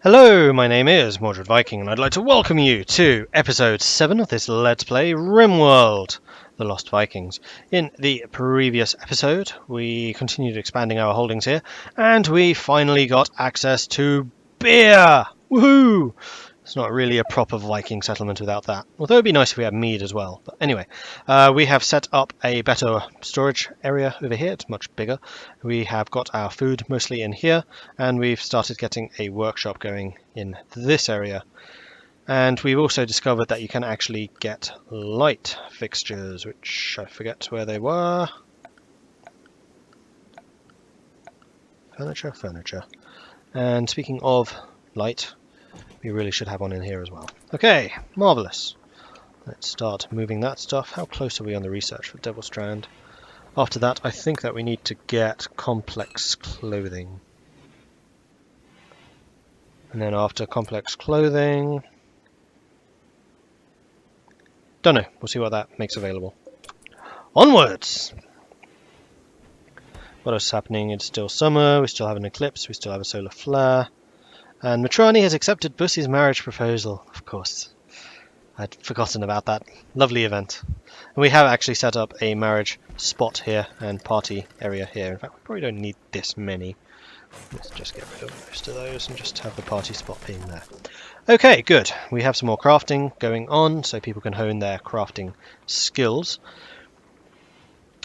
Hello, my name is Mordred Viking, and I'd like to welcome you to episode 7 of this Let's Play RimWorld, The Lost Vikings. In the previous episode, we continued expanding our holdings here, and we finally got access to beer! Woohoo! It's not really a proper Viking settlement without that. Although it'd be nice if we had mead as well. But anyway, we have set up a better storage area over here. It's much bigger. We have got our food mostly in here, and we've started getting a workshop going in this area. And we've also discovered that you can actually get light fixtures, which I forget where they were. Furniture. And speaking of light, we really should have one in here as well. Okay, marvellous. Let's start moving that stuff. How close are we on the research for Devil Strand? After that, I think that we need to get complex clothing. And then after complex clothing... Don't know. We'll see what that makes available. Onwards! What else is happening? It's still summer. We still have an eclipse. We still have a solar flare. And Matrani has accepted Bussi's marriage proposal, of course. I'd forgotten about that lovely event. And we have actually set up a marriage spot here and party area here. In fact, we probably don't need this many. Let's just get rid of most of those and just have the party spot being there. Okay, good. We have some more crafting going on so people can hone their crafting skills.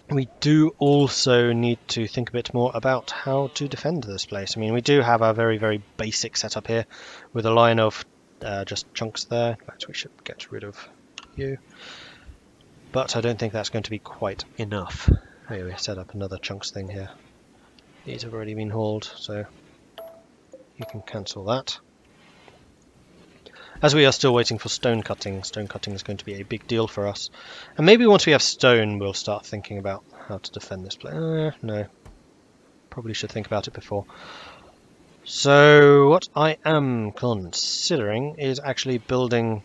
We do also need to think a bit more about how to defend this place. I mean, we do have a very, very basic setup here with a line of just chunks there. In fact, we should get rid of you. But I don't think that's going to be quite enough. Okay, we set up another chunks thing here. These have already been hauled, so you can cancel that. As we are still waiting for stone cutting is going to be a big deal for us. And maybe once we have stone, we'll start thinking about how to defend this place. No. Probably should think about it before. So, what I am considering is actually building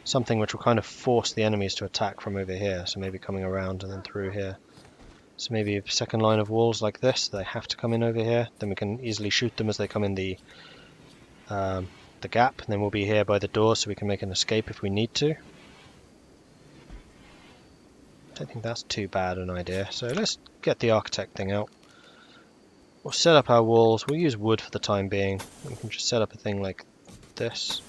something which will kind of force the enemies to attack from over here. So maybe coming around and then through here. So maybe a second line of walls like this. They have to come in over here. Then we can easily shoot them as they come in the gap, and then we'll be here by the door so we can make an escape if we need to. Don't think that's too bad an idea, so let's get the architect thing out. We'll set up our walls. We'll use wood for the time being. We can just set up a thing like this.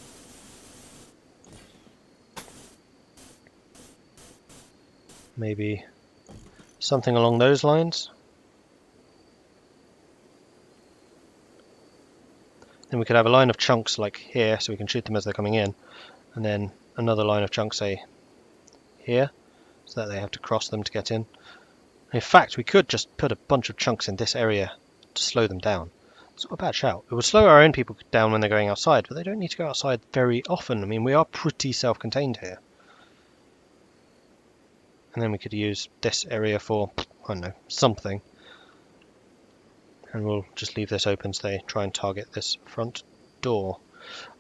Maybe something along those lines. Then we could have a line of chunks like here, so we can shoot them as they're coming in, and then another line of chunks, say, here, so that they have to cross them to get in. In fact, we could just put a bunch of chunks in this area to slow them down. It's not a bad shout. It would slow our own people down when they're going outside, but they don't need to go outside very often. I mean, we are pretty self-contained here. And then we could use this area for, I don't know, something. And we'll just leave this open so they try and target this front door.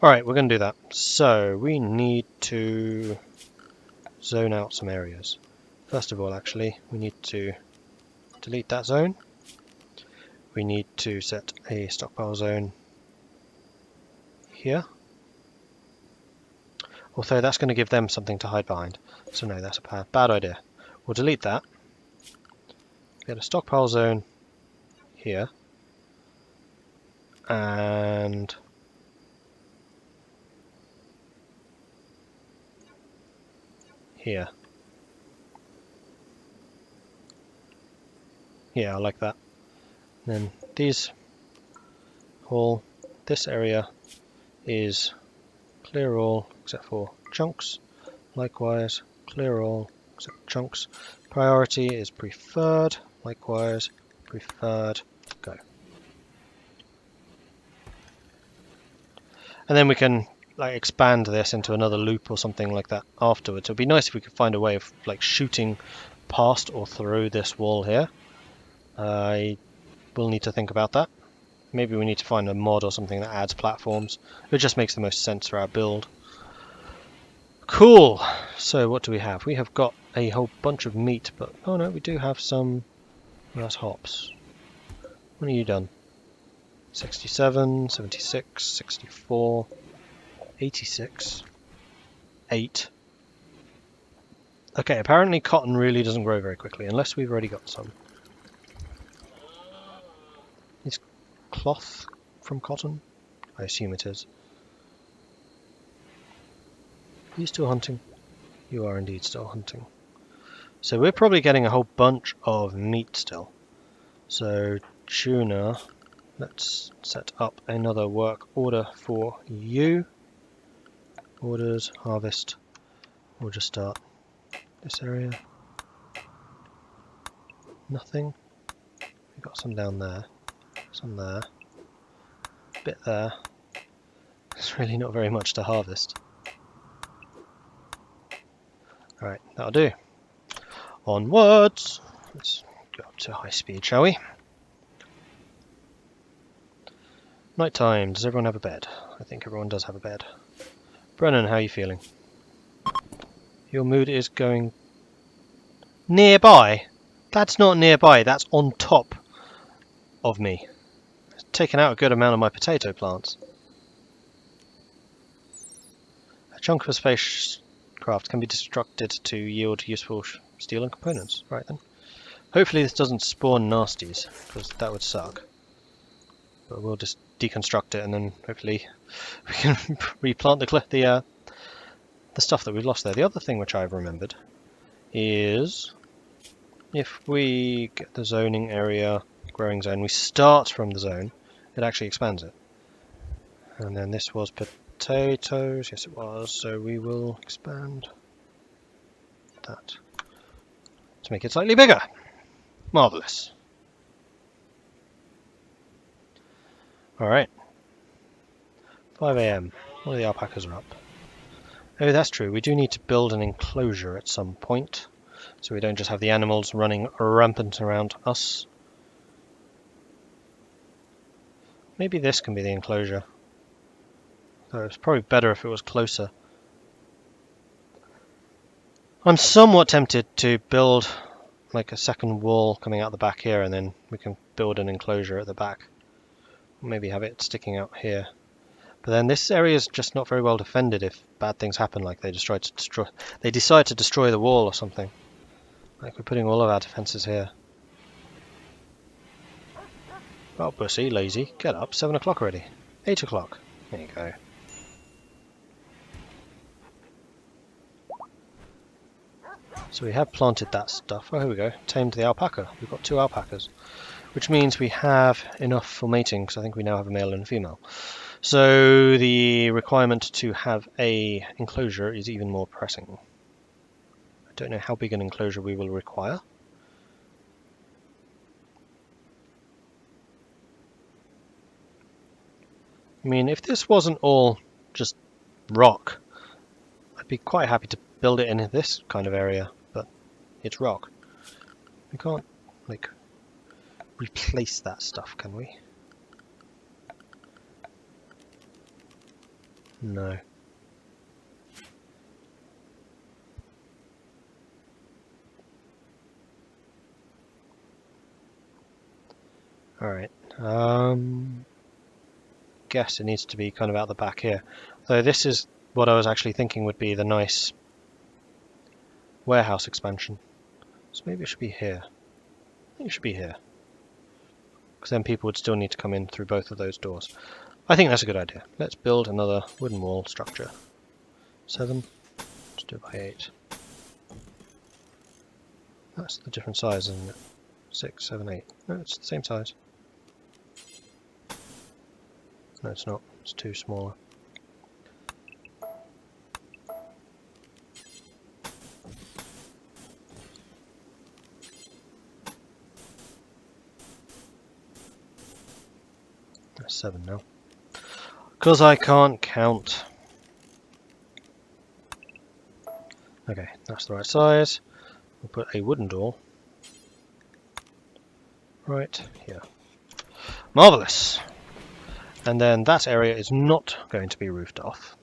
Alright, we're going to do that. So, we need to zone out some areas. First of all, actually, we need to delete that zone. We need to set a stockpile zone here. Although that's going to give them something to hide behind. So no, that's a bad idea. We'll delete that. Get a stockpile zone here. And here. Yeah, I like that. And then these all, this area is clear all except for chunks. Likewise, clear all except chunks. Priority is preferred. Likewise, preferred. Go. And then we can like expand this into another loop or something like that afterwards. It would be nice if we could find a way of like shooting past or through this wall here. I will need to think about that. Maybe we need to find a mod or something that adds platforms. It just makes the most sense for our build. Cool. So what do we have? We have got a whole bunch of meat, but oh no, we do have some. That's hops. When are you done? 67, 76, 64, 86, 8. Okay, apparently cotton really doesn't grow very quickly, unless we've already got some. Is cloth from cotton? I assume it is. Are you still hunting? You are indeed still hunting. So we're probably getting a whole bunch of meat still. So tuna, let's set up another work order for you. Orders, harvest. We'll just start this area. Nothing. We've got some down there. Some there. A bit there. There's really not very much to harvest. Alright, that'll do. Onwards! Let's go up to high speed, shall we? Night time. Does everyone have a bed? I think everyone does have a bed. Brennan, how are you feeling? Your mood is going nearby. That's not nearby, that's on top of me. It's taken out a good amount of my potato plants. A chunk of a spacecraft can be destructed to yield useful steel and components. Right then. Hopefully this doesn't spawn nasties, because that would suck. But we'll just deconstruct it and then hopefully we can replant the stuff that we've lost there. The other thing which I've remembered is if we get the zoning area, growing zone, we start from the zone, it actually expands it. And then this was potatoes, yes it was, so we will expand that to make it slightly bigger. Marvellous. Alright. 5 AM. All the alpacas are up. Oh, that's true. We do need to build an enclosure at some point, so we don't just have the animals running rampant around us. Maybe this can be the enclosure. Though it's probably better if it was closer. I'm somewhat tempted to build like a second wall coming out the back here, and then we can build an enclosure at the back. Maybe have it sticking out here. But then this area is just not very well defended if bad things happen, like they decide to destroy the wall or something. Like we're putting all of our defences here. Oh, Bussy, lazy, get up, 7 o'clock already. 8 o'clock. There you go. So we have planted that stuff. Oh, here we go. Tamed the alpaca. We've got 2 alpacas. Which means we have enough for mating, because I think we now have a male and a female. So the requirement to have a enclosure is even more pressing. I don't know how big an enclosure we will require. I mean, if this wasn't all just rock, I'd be quite happy to build it in this kind of area, but it's rock. We can't, like, replace that stuff, can we? No. Alright. Guess it needs to be kind of out the back here. Though this is what I was actually thinking would be the nice warehouse expansion. So maybe it should be here. I think it should be here. Because then people would still need to come in through both of those doors. I think that's a good idea. Let's build another wooden wall structure. 7. Let's do it by 8. That's the different size, isn't it? 6, 7, 8. No, it's the same size. No, it's not. It's too smaller. That's 7 now. Because I can't count. Okay, that's the right size. We'll put a wooden door right here. Marvellous! And then that area is not going to be roofed off.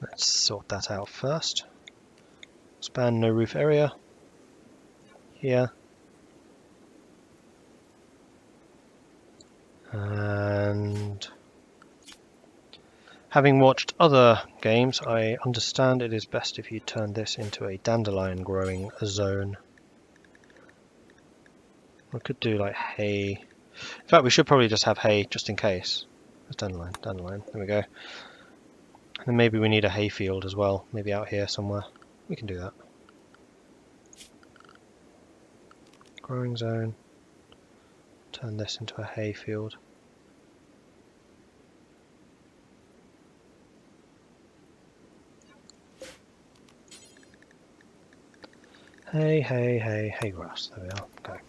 Let's sort that out first. Span no roof area. Here. And having watched other games, I understand it is best if you turn this into a dandelion growing zone. We could do like hay. In fact, we should probably just have hay just in case. There's dandelion, dandelion. There we go. And then maybe we need a hay field as well. Maybe out here somewhere. We can do that. Growing zone. Turn this into a hay field. Hay grass. There we are. Okay.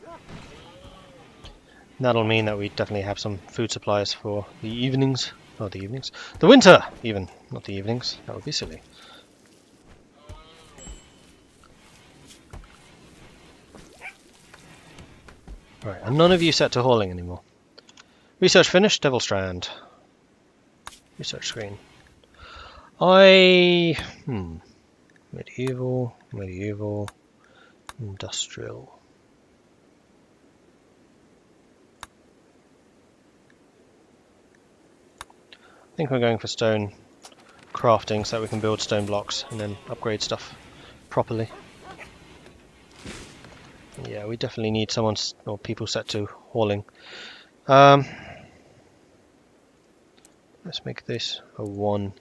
That'll mean that we definitely have some food supplies for the evenings. Not the evenings. The winter, even. Not the evenings. That would be silly. Right, and none of you set to hauling anymore. Research finished. Devil Strand. Research screen. Medieval, industrial. I think we're going for stone crafting so that we can build stone blocks and then upgrade stuff properly. Yeah, we definitely need someone or people set to hauling. Let's make this a 1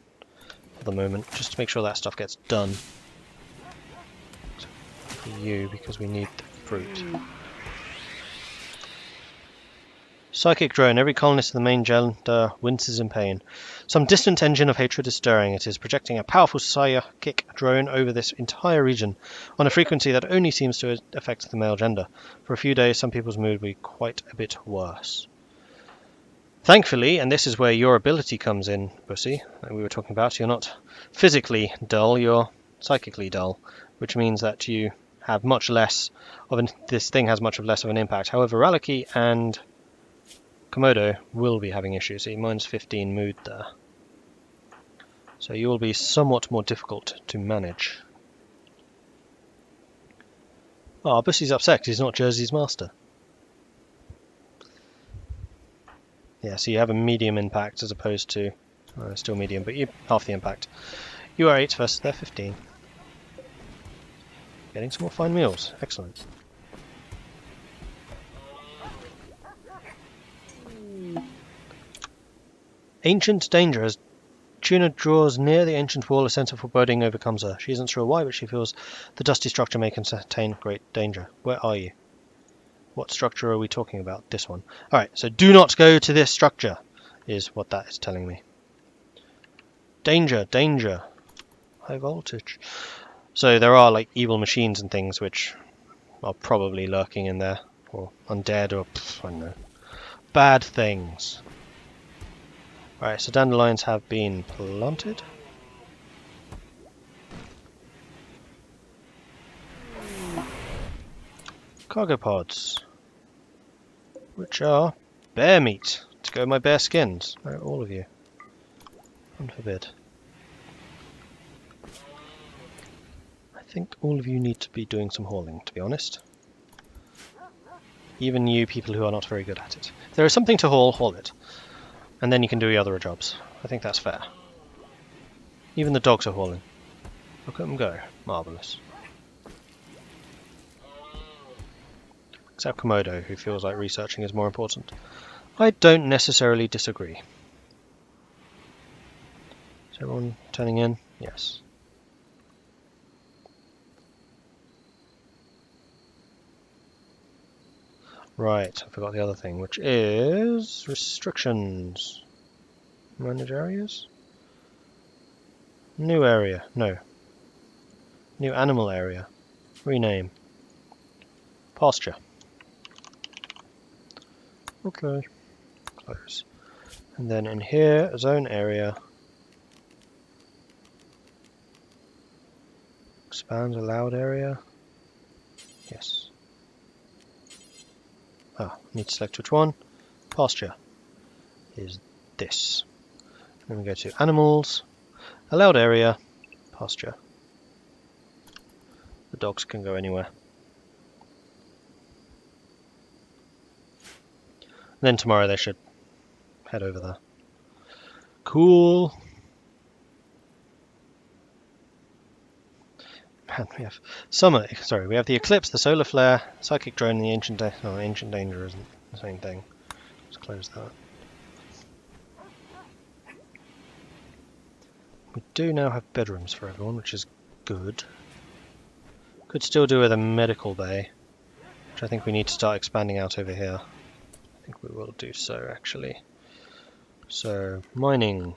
for the moment, just to make sure that stuff gets done. For you, because we need the fruit. Psychic drone. Every colonist of the main gender winces in pain. Some distant engine of hatred is stirring. It is projecting a powerful psychic drone over this entire region on a frequency that only seems to affect the male gender. For a few days, some people's mood will be quite a bit worse. Thankfully, and this is where your ability comes in, Bussy, that we were talking about, you're not physically dull, you're psychically dull, which means that you have much less of this thing has much less of an impact. However, Raliki and Komodo will be having issues. See, mine's 15 mood there. So you will be somewhat more difficult to manage. Oh, Bussy's upset because he's not Jersey's master. Yeah, so you have a medium impact as opposed to... still medium, but you half the impact. You are 8 versus they're 15. Getting some more fine meals. Excellent. Ancient danger. As Tuna draws near the ancient wall, a sense of foreboding overcomes her. She isn't sure why, but she feels the dusty structure may contain great danger. Where are you? What structure are we talking about? This one. Alright, so do not go to this structure, is what that is telling me. Danger, danger. High voltage. So there are like evil machines and things which are probably lurking in there. Or undead or, I don't know. Bad things. Alright, so dandelions have been planted. Cargo pods, which are bear meat to go with my bear skins. Oh, all of you. Unforbid. I think all of you need to be doing some hauling, to be honest. Even you people who are not very good at it. If there is something to haul, haul it. And then you can do the other jobs. I think that's fair. Even the dogs are hauling. Look at them go. Marvellous. Except Komodo, who feels like researching is more important. I don't necessarily disagree. Is everyone turning in? Yes. Right, I forgot the other thing, which is restrictions. Manage areas? New area. No. New animal area. Rename. Pasture. Okay. Close. And then in here, zone area. Expand allowed area. Yes. Ah, need to select which one. Pasture is this. Then we go to animals, allowed area, pasture. The dogs can go anywhere. And then tomorrow they should head over there. Cool. Man, we have summer. Sorry, we have the eclipse, the solar flare, psychic drone, and the ancient. No, ancient danger isn't the same thing. Let's close that. We do now have bedrooms for everyone, which is good. Could still do with a medical bay, which I think we need to start expanding out over here. I think we will do so, actually. So, mining.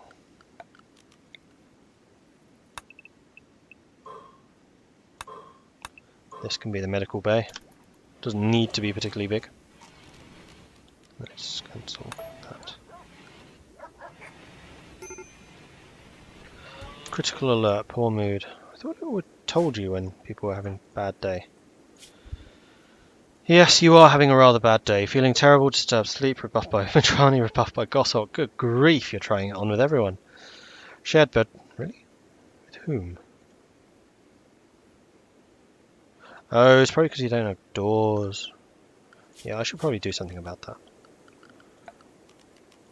This can be the medical bay. Doesn't need to be particularly big. Let's cancel that. Critical alert, poor mood. I thought it would told you when people were having a bad day. Yes, you are having a rather bad day. Feeling terrible, disturbed sleep, rebuffed by Matrani, rebuffed by Goshawk. Good grief, you're trying it on with everyone. Shared bed. Really? With whom? Oh, it's probably because you don't have doors. Yeah, I should probably do something about that.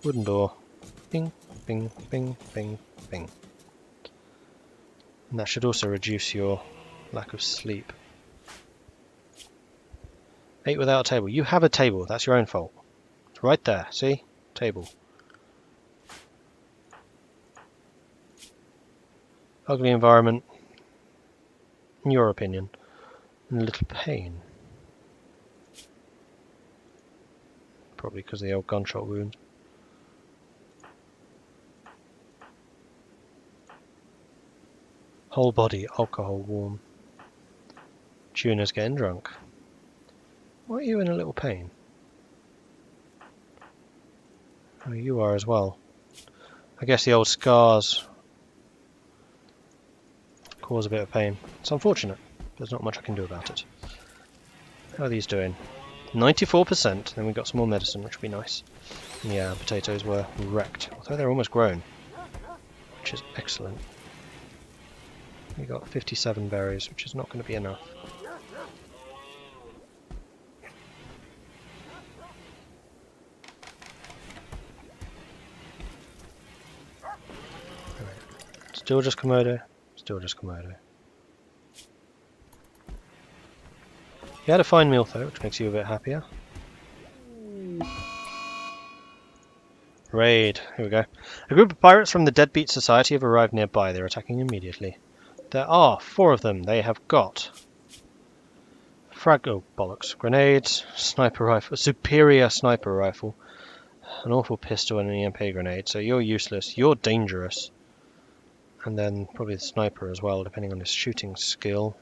Wooden door. Bing, bing, bing, bing, bing. And that should also reduce your lack of sleep. 8 without a table. You have a table. That's your own fault. It's right there. See? Table. Ugly environment. In your opinion. And a little pain. Probably because of the old gunshot wound. Whole body, alcohol warm. Tuna's getting drunk. Why are you in a little pain? Oh, you are as well. I guess the old scars cause a bit of pain. It's unfortunate. There's not much I can do about it. How are these doing? 94%. Then we got some more medicine, which would be nice. Yeah, potatoes were wrecked. Although they're almost grown. Which is excellent. We got 57 berries, which is not going to be enough. Still just Komodo. Still just Komodo. You had a fine meal though, which makes you a bit happier. Raid. Here we go. A group of pirates from the Deadbeat Society have arrived nearby. They're attacking immediately. There are 4 of them. They have got bollocks. Grenades, sniper rifle, superior sniper rifle, an awful pistol and an EMP grenade. So you're useless. You're dangerous. And then probably the sniper as well, depending on his shooting skill.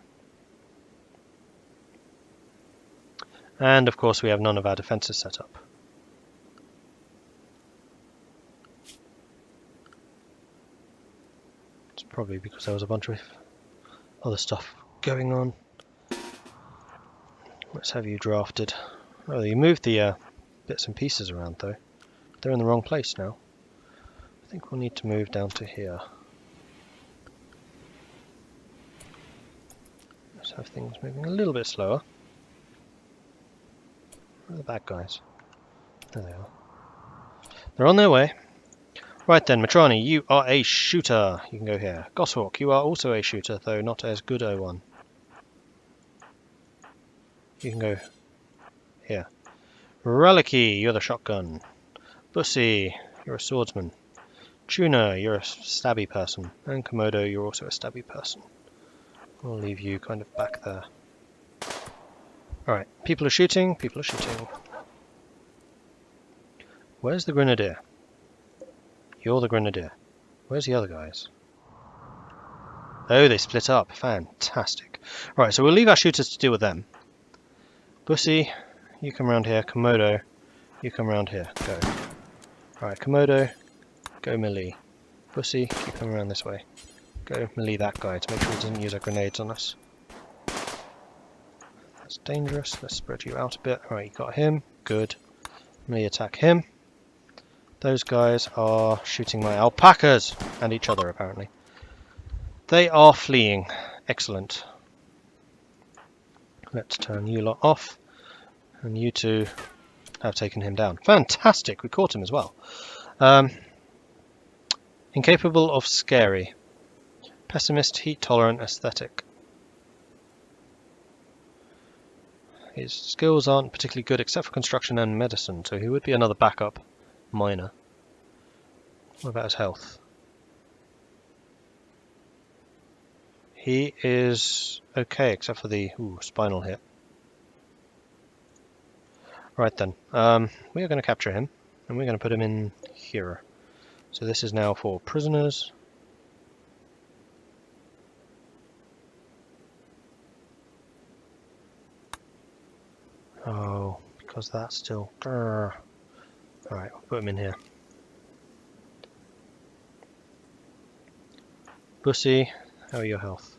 And of course we have none of our defences set up. It's probably because there was a bunch of other stuff going on. Let's have you drafted. Oh, you moved the bits and pieces around though. They're in the wrong place now. I think we'll need to move down to here. Let's have things moving a little bit slower. Where are the bad guys? There they are. They're on their way. Right then, Matrani, you are a shooter. You can go here. Goshawk, you are also a shooter, though not as good a one. You can go here. Relicy, you're the shotgun. Bussy, you're a swordsman. Tuna, you're a stabby person. And Komodo, you're also a stabby person. I'll leave you kind of back there. Alright, people are shooting, people are shooting. Where's the grenadier? You're the grenadier. Where's the other guys? Oh, they split up. Fantastic. Right, so we'll leave our shooters to deal with them. Bussy, you come around here. Komodo, you come around here. Go. Alright, Komodo, go melee. Bussy, you come around this way. Go melee that guy to make sure he doesn't use our grenades on us. That's dangerous. Let's spread you out a bit. Alright, you got him. Good. Melee attack him. Those guys are shooting my alpacas and each other apparently. They are fleeing. Excellent. Let's turn you lot off. And you two have taken him down. Fantastic! We caught him as well. Incapable of scary. Pessimist, heat-tolerant, aesthetic. His skills aren't particularly good except for construction and medicine, so he would be another backup miner. What about his health? He is okay, except for the spinal hit. Right then, we are going to capture him, and we're going to put him in here. So this is now for prisoners. Oh, because that's still... Alright, we'll put him in here. Bussy, how are your health?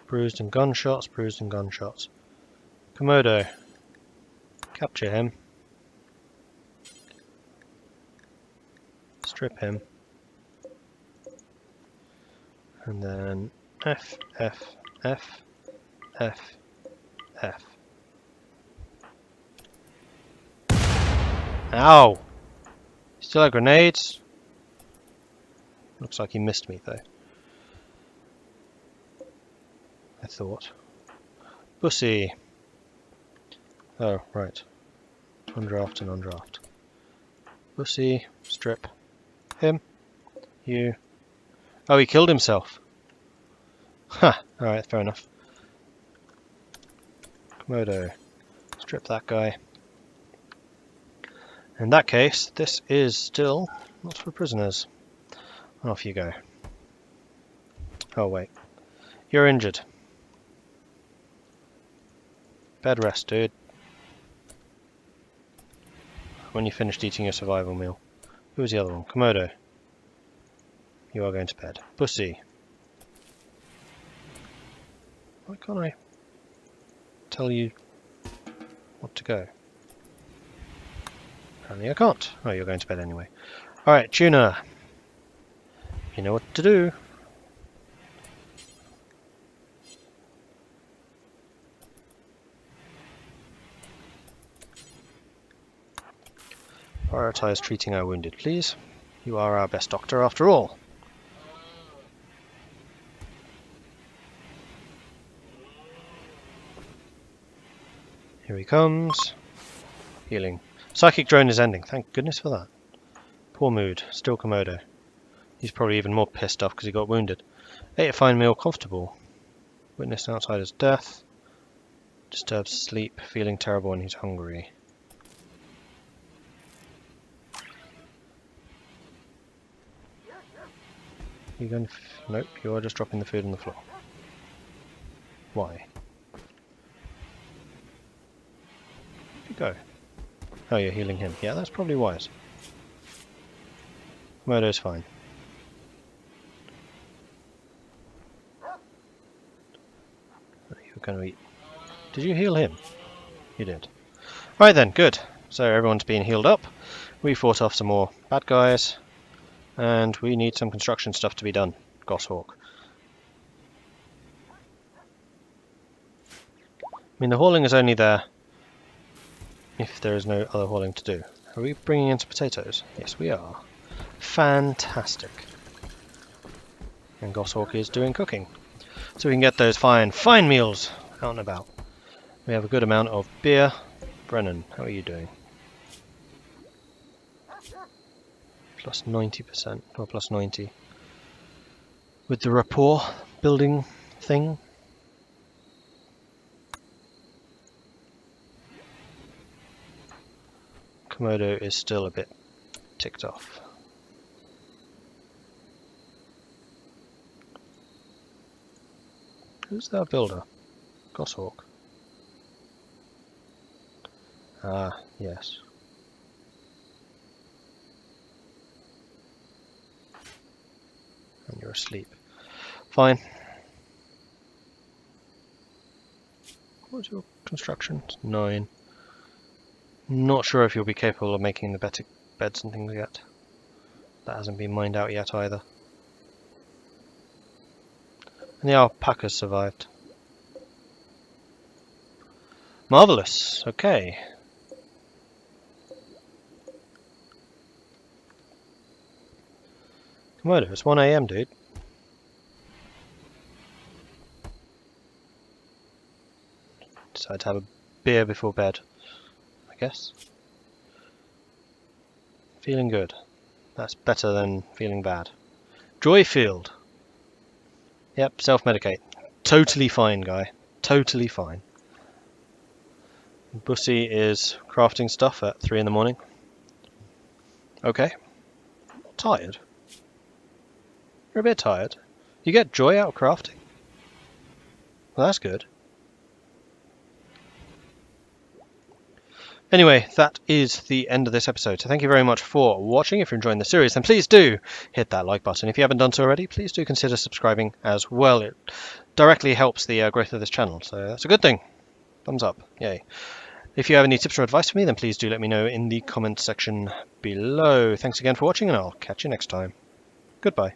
Bruised and gunshots, bruised and gunshots. Komodo, capture him. Strip him. And then F, F, F, F, F. Ow! Still have grenades? Looks like he missed me though. I thought. Bussy! Oh, right. Undraft and undraft. Bussy, strip. Him. You. Oh, he killed himself. Ha! Alright, fair enough. Komodo. Strip that guy. In that case, this is still not for prisoners. Off you go. Oh wait. You're injured. Bed rest, dude. When you finished eating your survival meal. Who was the other one? Komodo. You are going to bed. Bussy. Why can't I tell you what to go? Apparently I can't. Oh, you're going to bed anyway. Alright, Tuna. You know what to do. Prioritize treating our wounded, please. You are our best doctor after all. Here he comes. Healing. Psychic drone is ending. Thank goodness for that. Poor mood. Still Komodo. He's probably even more pissed off because he got wounded. Ate a fine meal. Comfortable. Witnessed an outsider's death. Disturbed sleep. Feeling terrible when he's hungry. You going to... Nope, you are just dropping the food on the floor. Why? Where'd you go? Oh, you're healing him. Yeah, that's probably wise. Komodo's fine. You're going to eat. Did you heal him? You did. Right then, good. So everyone's been healed up. We fought off some more bad guys. And we need some construction stuff to be done. Goshawk. I mean, the hauling is only there if there is no other hauling to do. Are we bringing in some potatoes? Yes, we are. Fantastic. And Goshawk is doing cooking. So we can get those fine meals out and about. We have a good amount of beer. Brennan, how are you doing? Plus 90%, or plus 90. With the rapport building thing. Komodo is still a bit ticked off. Who's that builder? Goshawk. Ah, yes. And you're asleep. Fine. What's your construction? 9. Not sure if you'll be capable of making the better beds and things yet. That hasn't been mined out yet either. And the alpacas survived. Marvellous. Okay. Well, it's 1 AM, dude. Decide to have a beer before bed, I guess. Feeling good. That's better than feeling bad. Joyfield. Yep, self-medicate. Totally fine, guy. Totally fine. Bussy is crafting stuff at 3 in the morning. Okay. Tired? You're a bit tired. You get joy out of crafting? Well, that's good. Anyway, that is the end of this episode. So thank you very much for watching. If you're enjoying the series, then please do hit that like button. If you haven't done so already, please do consider subscribing as well. It directly helps the growth of this channel, so that's a good thing. Thumbs up. Yay. If you have any tips or advice for me, then please do let me know in the comments section below. Thanks again for watching, and I'll catch you next time. Goodbye.